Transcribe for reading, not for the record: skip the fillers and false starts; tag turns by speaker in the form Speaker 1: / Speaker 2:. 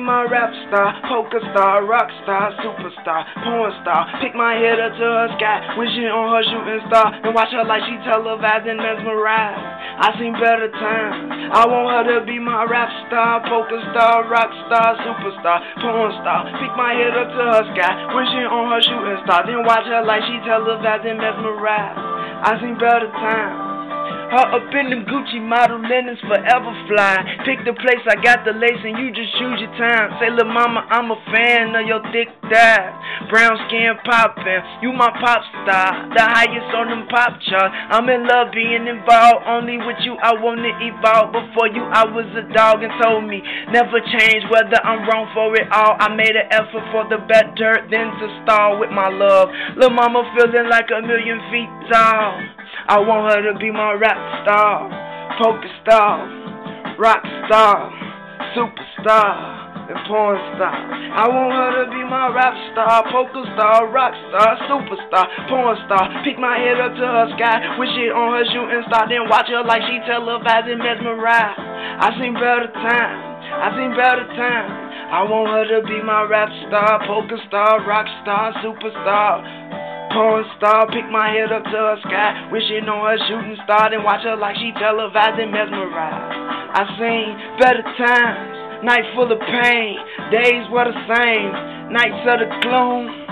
Speaker 1: my rap star, poker star, rock star, superstar, porn star. Pick my head up to her sky, wishing on her shooting star, and watch her like she televised and mesmerized. I seen better times. I want her to be my rap star, poker star, rock star, superstar, porn star. Pick my head up to her sky, wishing on her shooting star, then watch her like she televised and mesmerized. I seen better times. Her up in them Gucci model linens forever fly. Pick the place, I got the lace and you just choose your time. Say, lil' mama, I'm a fan of your thick thighs. Brown skin poppin', you my pop star, the highest on them pop charts. I'm in love being involved, only with you I wanna evolve. Before you I was a dog and told me never change, whether I'm wrong for it all. I made an effort for the better than to stall with my love. Lil' mama feeling like 1,000,000 feet tall. I want her to be my rap star, poker star, rock star, superstar, and porn star. I want her to be my rap star, poker star, rock star, superstar, porn star. Pick my head up to her sky, wish it on her shooting star, then watch her like she televised and mesmerized. I seen better times, I seen better times. I want her to be my rap star, poker star, rock star, superstar, porn star. Pick my head up to her sky, wishing on her shooting star, then watch her like she televised and mesmerized. I seen better times, night full of pain, days were the same, nights of the gloom.